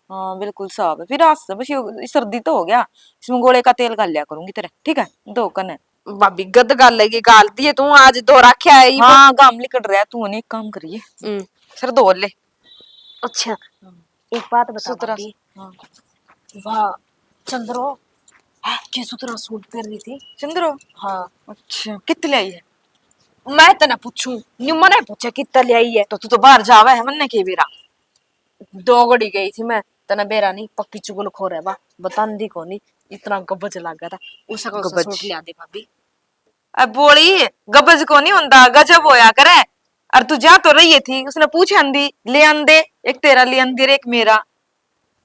हाँ बिल्कुल साफ है फिर आज से, बस ये सर्दी तो हो गया, इसमें गोले का तेल गाल लिया करूंगी तेरा, ठीक है 2 कने। भाभी गद गाल लेगी, गाल दिए तू आज दो रखा है ये। हाँ गाम लिकट रहा तू नहीं, एक काम करिए सर धो ले। अच्छा एक बात बता सुतरा भाभी, हाँ वाह चंद्रो है के सुतरा सूट पहन रही थी। चंद्रो हाँ अच्छा कितने आई है? मैं तना पूछूं, न्यू मने पूछा कितना ले आई है। तो तू तो बाहर जावा है मन के बेरा। 2 घड़ी गई थी मैं, तना बेरा नहीं पक्की चुगल खो रहा बा, बतांदी को नहीं इतना गबज लगा था उसका सूट ले दे भाभी। अब बोली गबज को नहीं होता गजब होया करे, और तू जा तो रही थी उसने पूछ आंदी ले आंदे, एक तेरा ले आंदी एक मेरा।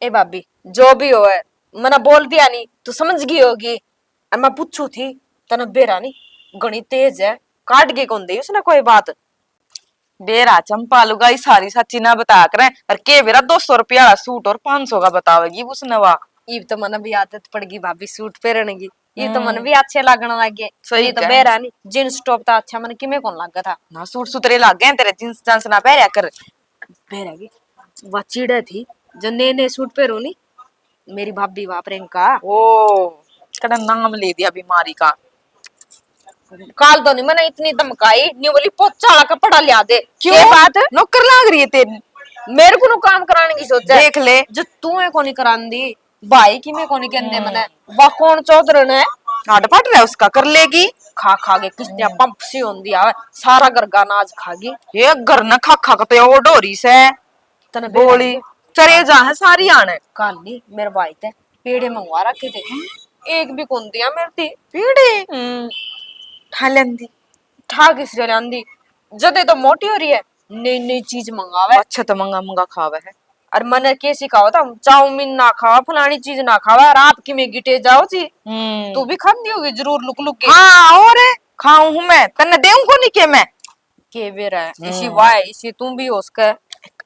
ए भाभी जो भी हो है मैंने बोल दिया नहीं तू समझ गई होगी, और मैं पूछू थी तना बेरा नहीं गणी तेज है, काट के कौन दे उसने कोई बात। बेरा चंपा लुगाई सारी सच्ची ना बता करे, और के बेरा 200 रुपया वाला सूट और 500 का बतावेगी उसने। वाह ये तो मन भी आदत पड़ गई भाभी सूट पहनने की, ये तो मन भी अच्छे लगने लग गए। सही ये तो कह। बेरा नहीं जींस टॉप था अच्छा, मन किमे कौन लगा था ना सूट सुतरे लाग गए तेरे, जींस जांस ना पहरिया कर। बेरा की वह चिड़े थी जो नए नए सूट पहनो नी, मेरी भाभी वहां प्रियंका। ओ कड़ा नाम ले दिया बीमारी का। काल तो नहीं मैंने इतनी धमकाई न्यू बोली पोचा वाला कपड़ा लिया दे। क्यों ये बात नौकर लाग रही है तेरी? मेरे को नु काम कराने की सोचा देख ले जो तू है कोनी करांदी भाई की मैं कोनी कहंदे मने वा कौन चौधरन है हाड पट रहा है उसका कर लेगी। खा खा के किस्तियां पंप सी होंदी आवे, सारा घर का अनाज खागी। ये घर न खा खा के तो डोरी से तने बोली चरे जा है सारी आने। काल नी मेरे भाई ते पेड़े मंगवा रखे थे, एक भी कौन दिया मेरे थी पीड़े ठा लेंदी। ठा किस रे आंदी जदे तो मोटी हो रही है, नई नई चीज मंगावे। अच्छा तो मंगा मंगा खावे है। और मैंने के सिखाओ था चाउमीन ना खावा फलानी चीज ना खावा, रात की में गिटे जाओ जी। तू भी खाती होगी जरूर लुक लुक के। हाँ और खाऊं हूं मैं तन्ने देऊं को नहीं के मैं के बेरा है इसी वाह इसी तुम भी हो उसका।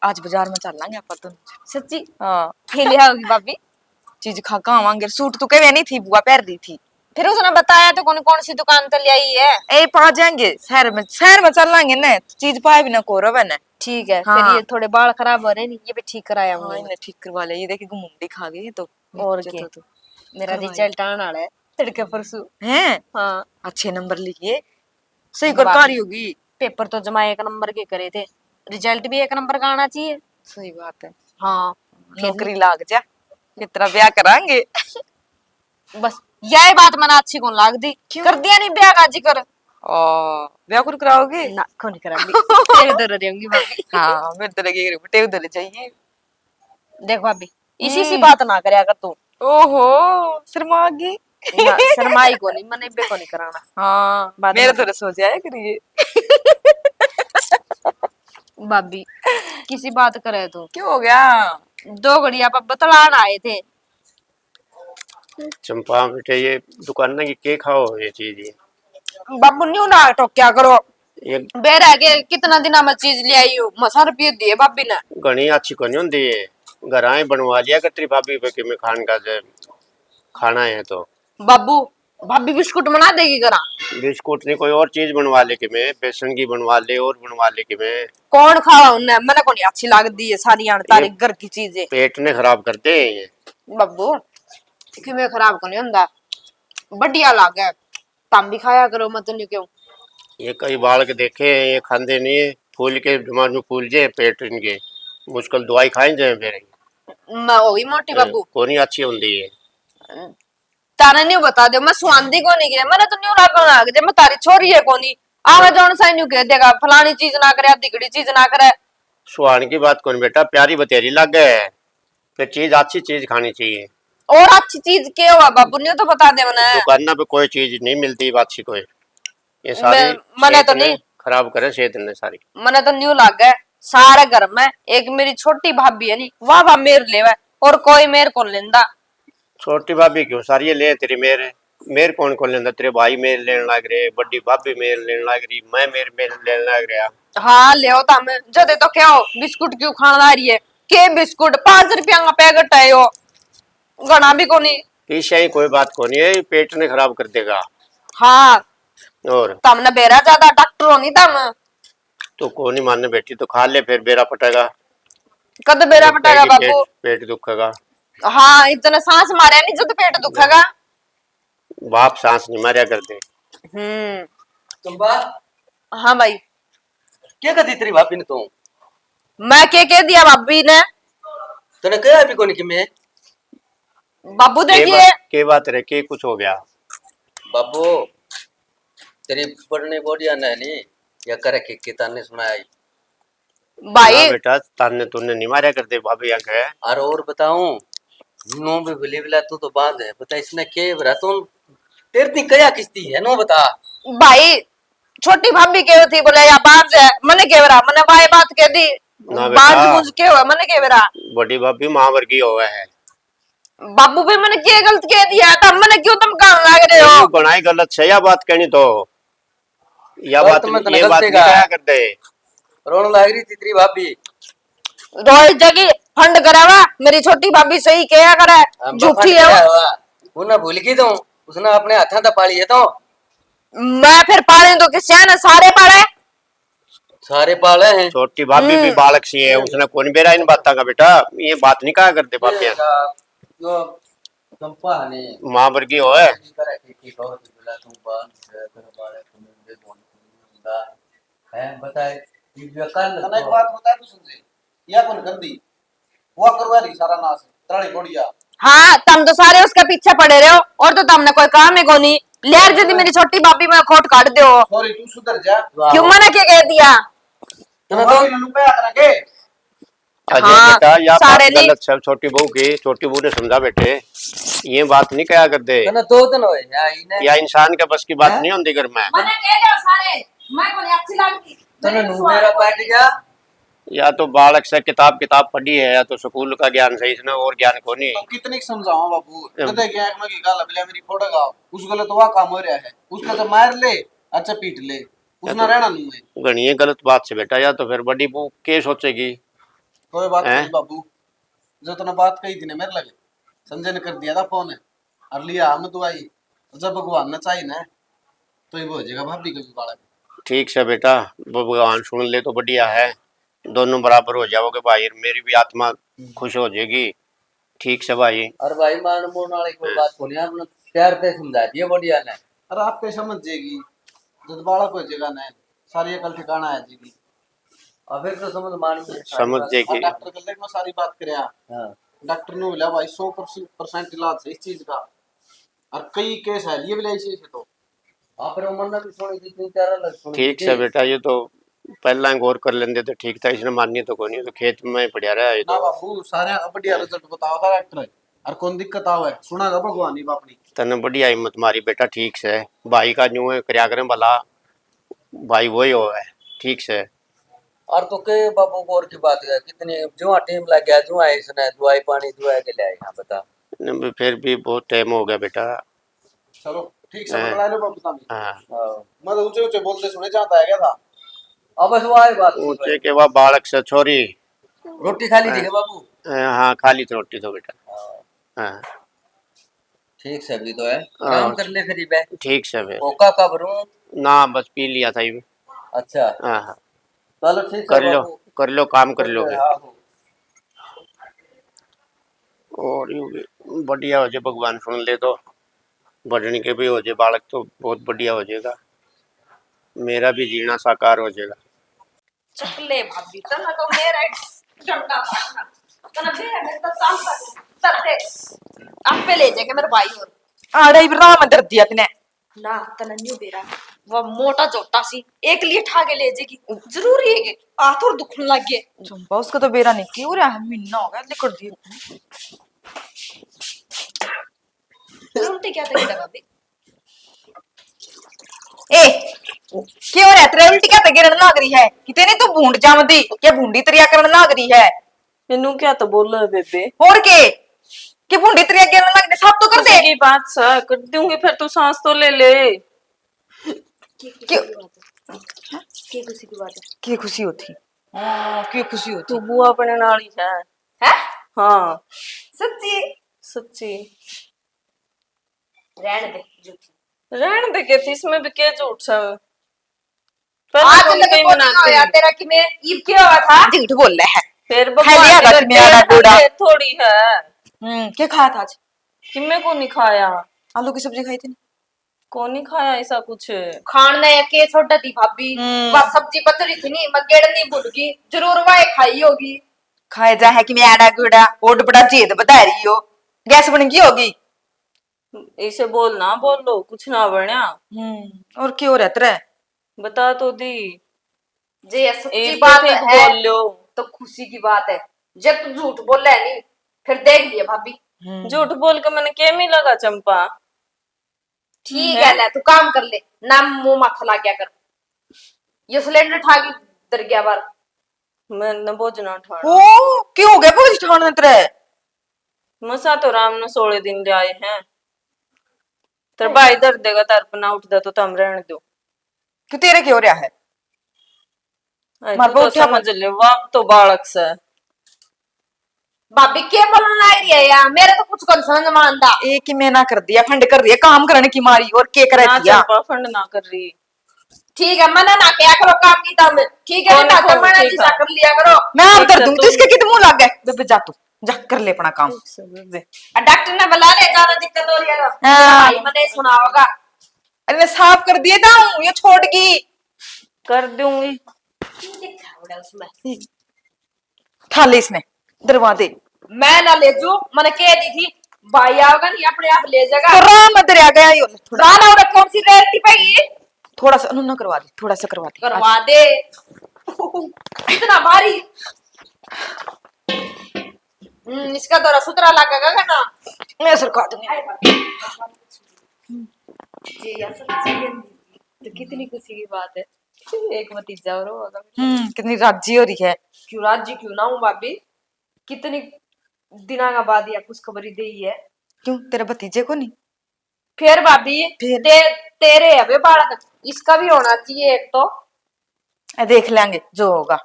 आज बाजार में चल लांगे अपन दोनों। सच्ची हाँ के लिया होगी भाभी। चीज खा का आवांगे। सूट तो कहे नहीं थी बुआ पहन दी थी। फिर उसने बताया तो कौन कौन सी दुकान तक ले आई है। ए पा जाएंगे शहर में चल लांगे ना, चीज पाए भी ना कोरो बने। ठीक है हाँ। फिर ये थोड़े बाल खराब हो रहे हैं ये भी ठीक कराया हाँ हमने। इन्हें ठीक करवा ले, ये देखिए मुंडी खा गई तो और नीचे क्या तो मेरा करवाएं। रिजल्ट आने वाला है, तड़के परसों। हैं हाँ अच्छे नंबर लिखिए, सही करकारी होगी। पेपर तो जमा 1 नंबर के करे थे, रिजल्ट भी 1 नंबर का आना चाहिए। सही बात है, हाँ फिर नौकरी लाग जा, कितना ब्याह करांगे। बस यही बात मना अच्छी कौन लाग दी, कर दिया नहीं ब्याह का जिक्र। ओ ब्याह कुर कराओगे? ना कौन करा दी, तेरे दर रहूंगी भाभी। हाँ मेरे तो लगे बेटे उधर चाहिए। देख भाभी इसी सी बात ना करया कर तू। ओहो शर्मा गई। ना शर्माई को नहीं, मने बे को नहीं कराना। हाँ बाद मेरे में तो सोच आया करिए। भाभी किसी बात करे तो क्यों हो गया? 2 घड़िया पर बतलान आए थे। चंपा बेटे ये दुकान की के खाओ ये चीज ये बाबू न्यू ना टोक्या करो, ये बेरा के कितना दिना में चीज ले आई हूँ, मसा रुपये दिए भाभी ने। घनी अच्छी को नहीं होती है, घर आए बनवा लिया कर तेरी भाभी पे कि मैं खान का खाना है तो बाबू भाभी बिस्कुट बना देगी करा। बिस्कुट नहीं कोई और चीज बनवा ले कि मैं बेसन की बनवा ले और बनवा ले कि मैं कौन खावा उन्हें, मैंने को नहीं अच्छी लगती है सारी तारी घर की चीजें। पेट ने खराब करते हैं ये। बाबू कि मैं खराब को नहीं होता, बढ़िया लागे, तुम भी खाया करो मत नहीं क्यों। ये कई बाल के देखे हैं ये खाते नहीं है, फूल के दिमाग में फूल जाए पेट इनके, मुश्किल दवाई खाए जाए फिर मैं होगी मोटी बाबू। कोनी अच्छी होती है। तारा नहीं बता दे, मैं सुआंदी को नहीं गया, मैंने तो न्यू लाग दे, मैं तारी छोरी है कोनी आवा जौन सा न्यू कह देगा फलानी चीज ना करे दिगड़ी चीज ना करे। सुहान की बात कौन बेटा, प्यारी बतेरी लग गए फिर चीज अच्छी चीज खानी चाहिए। और अच्छी चीज क्या हुआ बाबू, न्यू तो बता दे मैंने। दुकान पे कोई चीज नहीं मिलती अच्छी कोई, ये सारी मने सेहत तो ने नहीं, खराब करे सेहत ने सारी। मैंने तो न्यू लाग गए सारे घर में, एक मेरी छोटी भाभी है नी वाह वाह मेर लेवा और कोई मेर को लेंदा। छोटी भाभी क्यों सारी ये ले तेरी मेर मेर कौन कौन लेंदा, तेरे भाई मेर लेने लग रहे, बड़ी भाभी मेर लेने लग रही, मैं मेर मेर लेने लग रहा। हाँ ले तम जदे तो क्या हो बिस्कुट क्यों खाना रही है, के बिस्कुट 5 रुपया का पैकेट है यो, घना भी कोनी। पीछे ही कोई बात को नहीं है, पेट ने खराब कर देगा। हाँ और तमने बेरा ज्यादा डॉक्टर होनी तम, तो को नहीं मानने बैठी तो खा ले फिर बेरा पटेगा, कद बेरा पटेगा बाबू। पेट दुखेगा। हाँ इतने सांस मारे नहीं जब पेट दुखेगा। बाप सांस नहीं मारिया करते। चंपा हाँ भाई क्या कहती तेरी भाभी ने तो? मैं क्या कह दिया भाभी ने, तूने कहा अभी कौन कि मैं? बाबू देखिए के बात रे के कुछ हो गया? बाबू तेरी पढ़ने बोलिया नहीं या करे के ताने सुनाई? भाई हाँ बेटा ताने तूने नहीं मारिया करते भाभी यहाँ के। अरे और बताऊं नो भी भले भला तू तो बांध है बता इसने के बरा तुम तेरे ती कया किस्ती है नो बता। भाई छोटी भाभी कह थी बोले या बात है मैंने कह रहा, मैंने भाई बात कह दी ना बात बेटा। मुझ के हुआ मैंने कह रहा। बड़ी भाभी माँ वर्गी हुआ है। बाबू भी मैंने क्या गलत कह दिया था, मैंने क्यों तुम काम लग रहे हो। बनाई गलत से या बात कहनी तो या और बात तुम्हें तो ये गलती बात नहीं का। करा कर दे। रोन लग रही थी तेरी भाभी। रोज जगह फंड करावा, मेरी छोटी भाभी सही कहा करे, झूठी है वो। उन्हें भूल गई तो उसने अपने हाथा ता पाली है तो मैं फिर पाले तो किसी ने सारे पाले सारे पाले हैं। छोटी भाभी भी बालक सी है, उसने कौन बेरा इन बातों का बेटा, ये बात नहीं कहा करते भाभी जो चंपा ने माँ वर्गी हो है। इस तरह की बहुत बुला तू बात है तेरे बारे में दे बोलूंगा है बताए ये कल तने एक बात बता तू समझे, या कौन गंदी वो करवा रही सारा नाश तराड़ी बढ़िया। हाँ तुम तो सारे उसके पीछे पड़े रहे हो और तो तुमने कोई काम है को नहीं लेर जल्दी मेरी छोटी भाभी में खोट काट दो। सॉरी तू सुधर जा, क्यों मैंने क्या कह दिया। तने तो तो रुपया करेंगे। अजय हाँ, बेटा या सारे बात नहीं। गलत सब छोटी बहू की, छोटी बहू ने समझा बेटे ये बात नहीं कहा कर दे, तने दो दिन होए या इने या इंसान के बस की बात नहीं होती घर में। मैंने कह दिया सारे, मैं को नहीं अच्छी लगती। तने नु मेरा पाट गया या तो बालक से किताब किताब पढ़ी है या तो स्कूल का ज्ञान सही इसने और ज्ञान को नहीं। तो कितने समझाऊं बाबू, कदे क्या एक की गाल अबले मेरी फोटो गाओ उस गलत हुआ काम हो रहा है, उसका तो मार ले अच्छा पीट ले उसना रहना नहीं है। घनी है गलत बात से बेटा, या तो फिर बड़ी बहू के सोचेगी। कोई बात हैं? नहीं बाबू, जो तूने बात कही थी ना मेरे लगे संजय ने कर दिया था फोन और लिया हम दवाई, जब भगवान ने चाहिए ना तो ये हो जाएगा भाभी का भी बालक। ठीक से बेटा भगवान सुन ले तो बढ़िया है, दोनों बराबर हो जाओगे भाई, मेरी भी आत्मा खुश हो जाएगी। ठीक से भाई और भाई मान मोन वाली कोई बात को नहीं आपने प्यार से समझा दिया बढ़िया ने। अरे आप पे समझ जाएगी जब बालक हो जाएगा ना सारी अकल ठिकाना आ जाएगी। और फिर तो समझ मान गई समझ और जाएगी। डॉक्टर के लिए मैं सारी बात करया। हाँ डॉक्टर ने बोला भाई 100% इलाज है इस चीज का और कई केस है लिए भी ले इसे तो। आपने उम्र ना भी सुनी थी 3-4 अलग सुनी ठीक थी। से बेटा, ये तो पहला गौर कर लेंदे तो ठीक था, इसने माननी तो कोई नहीं, तो खेत में पड़ा रहा है ये ना तो। बाबू सारे बढ़िया रिजल्ट बताओ था डॉक्टर और कौन दिक्कत आवे सुनागा भगवान ही अपनी। तने बढ़िया हिम्मत मारी बेटा, ठीक से भाई का न्यू करया करें भला, भाई वही हो है ठीक से। और तो के बाबू गौर की बात है कितनी जो टीम लग गया जो है इसने दवाई पानी दुआ के ले आया बता। फिर भी बहुत टाइम हो गया बेटा। चलो ठीक से हाँ। बता लो बाबू तुम। हाँ, मैं तो ऊंचे ऊंचे बोलते सुने जाता है क्या था। अब बस वो आई बात ऊंचे के बाद बालक से छोरी। रोटी खा ली थी क्या बाबू? हाँ, खाली थी रोटी तो बेटा। हाँ ठीक से भी तो है हाँ। काम कर ले फिर बे ठीक से फिर ओका कब रू। ना, बस पी लिया था ये। अच्छा हाँ हाँ, चलो ठीक है कर लो बाबू। कर लो, काम कर लोगे। हाँ, हाँ। और यूं भी बढ़िया हो जाए, भगवान सुन ले तो बढ़ने के भी हो जाए बालक तो बहुत बढ़िया हो जाएगा, मेरा भी जीना साकार हो जाएगा। चकले भाभी तना तो मेरा डंडा मारना तना मेरा मैं तो साम कर दे आप पे ले जाके मेरे भाई और आड़ा ही राम दर्द दिया तने। ना तना न्यू बेरा वो मोटा जोटा सी एक लिए ठाके ले जाएगी जरूरी है कि हाथ और दुखने लग गए। चंपा उसका तो बेरा नहीं क्यों रहा महीना हो गया लिखड़ दिया। उल्टे क्या तरीका भाभी ए क्यों रे तेरे उल्टी क्या गिरने लग रही है कितनी तू भूंड जामदी क्या भूंडी तरिया करने लग रही है। मैनू क्या तो बोल रहे बेबे, और के भूंडी तरिया गिरने लग रही सब तो कर दे। की बात सा कर दूंगी, फिर तू सांस तो ले ले। क्यों की खुशी की बात है की खुशी होती क्यों खुशी होती। तू बुआ अपने नाल ही है। हैं हाँ सच्ची सच्ची। रहने दे झूठी रहने दे के थी, इसमें भी क्या झूठ सा। आज कौन तक कहीं को नहीं मनाती। होया तेरा कि मैं ईब क्या हुआ था झूठ बोल रहा है। फिर खा लिया भगवान गच में आड़ा गोड़ा। थोड़ी है। क्या खाया था आज? कि मैं को नहीं खाया, आलू की सब्जी खाई थी। को नहीं खाया ऐसा कुछ। खाने के छोटा थी भाभी बस सब्जी बच रही थी नहीं मैं गेड़ नहीं भूल गई जरूर वाए खाई होगी। खाए जा है कि मैं आड़ा गोड़ा ओड बड़ा जेद बता रही हो गैस बन गई होगी। इसे बोल ना बोल लो कुछ ना बना। और क्यों रहता है बता तो दी। जे सच्ची एक बात ठीक है बोल लो। तो खुशी की बात है जब तू झूठ बोल रहा है नहीं फिर देख लिया भाभी। झूठ बोल के मैंने क्या मिला लगा चंपा। ठीक है ले तू काम कर ले ना मुंह माथा ला गया कर ये सिलेंडर ठा की दर गया बार। मैंने भोजना ठाना। ओ क्यों हो गया भोज ठाना तेरे। मसा तो राम ने 16 दिन ले आए हैं। तेरे भाई दर्द देगा तर्पना उठदा तो तम रहने दो। क्यों तेरे क्यों रहा है तू तो समझ ले वाप तो बालक से। भाभी के बोलने लाई रही है यार मेरे तो कुछ कौन समझ मानदा। एक ही मैं ना कर दिया फंड कर दिया काम करने की मारी और के करे ना दिया। चंपा फंड ना कर रही। ठीक है मना ना क्या करो काम की तब ठीक है बेटा कौन मना ठीक जी सा है। कर लिया करो। मैं आप ठीक कर है, दूंगी तो तुम- इसके कितने मुंह लग गए बेबे जा तू जा कर ले अपना काम। डॉक्टर ने बुला ले ज्यादा दिक्कत हो रही है तो हाँ। भाई मैंने सुना होगा। अरे मैं साफ कर दिए था ये छोड़ की कर दूंगी। उसमें ठा ले इसने दरवाजे मैं ना ले जू मैंने कह दी थी भाई आओगा नहीं अपने आप ले जाएगा। तो राम मत आ गया ये थोड़ा राना और कौन सी रेटी पेगी थोड़ा सा अनुना करवा दे थोड़ा सा करवा दे करवा दे इतना भारी इसका दौरा सुतरा लगेगा ना मैं सरका दूंगी। जी यार सच्ची तो कितनी खुशी की बात है एक भतीजा और होगा। कितनी राजी हो रही है। क्यों राजी क्यों ना हूँ भाभी कितनी दिना का बाद या कुछ खबरी दी है। क्यों तेरे भतीजे को नहीं फिर भाभी फिर? तेरे है बे बालक इसका भी होना चाहिए एक तो। देख लेंगे जो होगा।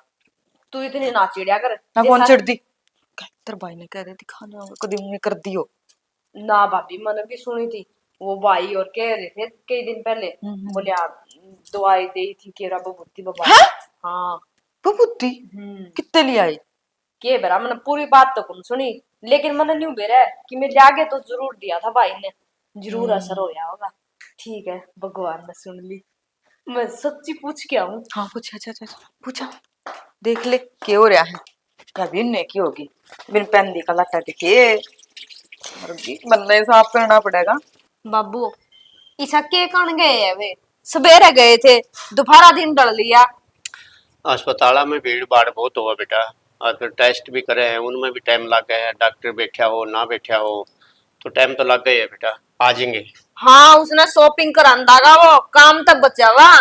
तू इतनी ना चिड़िया कर ना कौन जैसा- चिढ़ दी तेरे भाई ने कह रहे थी खाना कभी उन्हें कर दियो। ना भाभी मैंने भी सुनी थी वो भाई और कह रहे थे कई दिन पहले बोले आप दवाई दी थी केरा बबूती बाबा। हाँ वो बुद्धि कितने लिए आई के बेरा मैंने पूरी बात तो कौन सुनी लेकिन मैंने न्यू बेरा कि मैं जाके तो जरूर दिया था भाई ने जरूर असर होया होगा। ठीक है, भगवान ने सुन ली। मैं सच्ची पूछ के आऊं। हाँ पूछा, अच्छा अच्छा अच्छा, पूछा देख ले क्या हो रहा है। कभी ने की होगी बिन पेंदी का लटा के मर्जी बंदे साफ करना पड़ेगा। बाबू ईसा के कौन गए है वे? सवेरे गए थे, दोपहरा दिन डल लिया। अस्पताल में भीड़ भाड़ बहुत हुआ बेटा, और फिर टेस्ट भी करे हैं, उनमें भी टाइम लग गया है। डॉक्टर बैठा हो ना बैठा हो तो टाइम तो लग गई है बेटा। आ जाएंगे। हाँ उसने शॉपिंग करांदागा, वो काम तक बचा हुआ।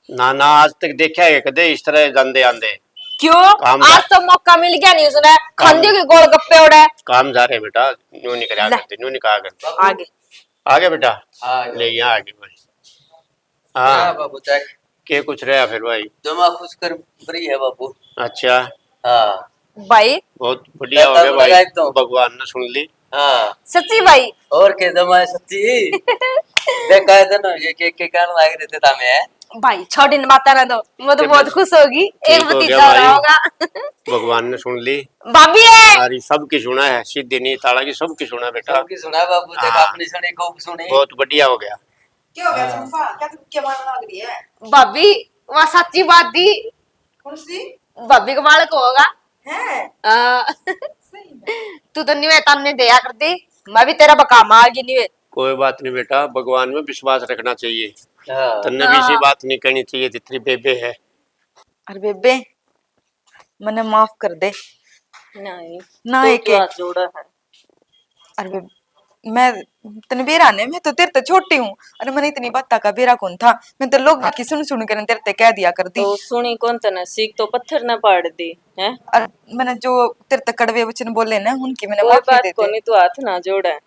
ना ना, आज तक देखा है कदे इस तरह जांदे आंदे। क्यों? काम आज तो मौका मिल गया नहीं उसने, खंडियों के गोलगप्पे उड़े। काम जा रहे बेटा, न्यू नहीं करा करते, न्यू नहीं कहा करते। आगे आ गया बेटा, हाँ ले यहाँ आ गए भाई। हाँ हाँ, बाबू चेक के कुछ रहा फिर भाई? जमा खुश कर बरी है बाबू। अच्छा, हाँ भाई, बहुत बढ़िया हो गया भाई, भगवान ने सुन ली। हाँ सच्ची भाई। और के जमा है सच्ची देखा है ना ये के कारण लाग रहे थे तामे है भाई छोटी न बात ना दो, मैं तो ये बहुत बस खुश होगी। एक ठीक हो भतीजा गया हो रहा भाई। होगा। भगवान ने सुन ली। भाभी है। सारी सबकी सुना है, सीधी नहीं ताड़ा की सबकी सुना बेटा। सबकी सुना बाबू देख हाँ। अपनी सुनी को सुनी बहुत बढ़िया हो गया। क्या हो गया चंपा, क्या तू क्या मारने लग रही है? भाभी वह सच्ची बात थी, कौन सी भाभी का बालक होगा। है? तू तो निवे तन्ने दिया कर दी, मैं भी तेरा बकामा आ गई निवे। कोई बात नहीं बेटा, भगवान में विश्वास रखना चाहिए। हाँ तन्ने भी सी बात नहीं करनी चाहिए जितनी बेबे है। अरे बेबे मने माफ कर दे नहीं ना तो एक क्या जोड़ा है। अरे बेबे मैं तने बेरा ने मैं तो तेरे ते छोटी हूँ। अरे मैंने इतनी बात का बेरा कौन था, मैं तो लोग की सुन सुन कर तेरे ते कह दिया कर दी। तो सुनी कौन तना सीख तो पत्थर न पाड़ दी है। अरे मैंने जो तेरे ते कड़वे वचन बोले ना उनकी मैंने कोई माफी बात दे को दे। नहीं, तू हाथ ना जोड़ा।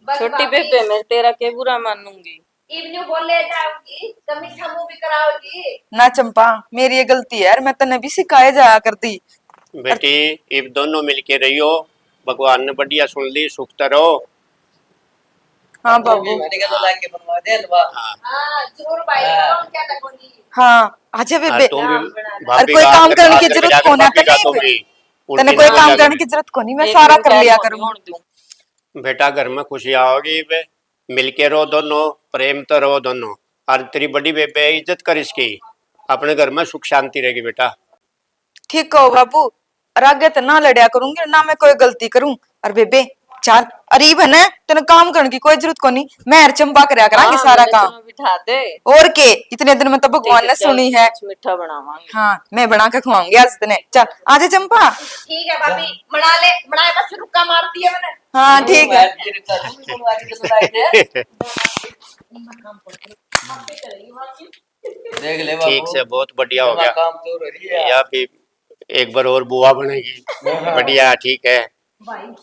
छोटी बेबे मैं तेरा के बुरा मानूंगी। इवनिंग बोले जाओगी तो मीठा मुंह भी कराओगी। ना चंपा मेरी ये गलती है यार, मैं तने भी सिखाए जाया कर दी। बेटी इब दोनों मिलके रहियो, भगवान ने बढ़िया सुन ली, सुखता रहो। हाँ बाबू मैंने कहा लाके के बनवा दे हलवा। हाँ, हाँ जरूर भाई, हाँ। और क्या लगोगी। हाँ आजा बेबे। और तुम भी अरे भाभी कोई का काम हाथ करने की लगा जरूरत जाकर को ना भाभी का तने तो भी तने उल्टी कोई ना काम हो करने जाकर। की जरूरत को नहीं, मैं एक सारा दिन कर क्या लिया होने करूँ। होने दूं। बेटा घर में खुशियाँ होगी बे, मिलके रहो दोनों, प्रेम तो रहो दोनों। और तेरी बड़ी बेबे है, इज्जत कर इसकी, अपने घर में सुख शांति रहेगी बेटा। ठीक कहो बाबू, और आगे तो ना लड़या करूंगी ना मैं कोई गलती करूं। और बेबे चाल अरीब है ना, तेने काम करने की कोई जरूरत को नहीं, मैं हर चंबा करया करांगी हाँ, सारा मेरे काम। को बिठा दे। और के इतने दिन में तो भगवान ने चल, सुनी है। कुछ मीठा बनावांगे। हाँ मैं बना के खुआऊंगी आज तने। चल आजा चंपा। ठीक है भाभी, बना ले, बनाए बस रुक्का मार दिया मैंने। हाँ ठीक है। देख ले बाबू ठीक से, बहुत बढ़िया हो जमा गया। काम तो रही है या भी एक बार और बुआ बनेगी। बढ़िया, ठीक है। भाई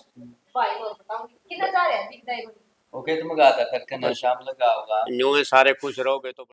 भाई और बताऊंगी कितना जा रहे हैं बिग दाई को। ओके तुम गाता करके ना शाम लगा होगा। न्यू सारे खुश रहोगे तो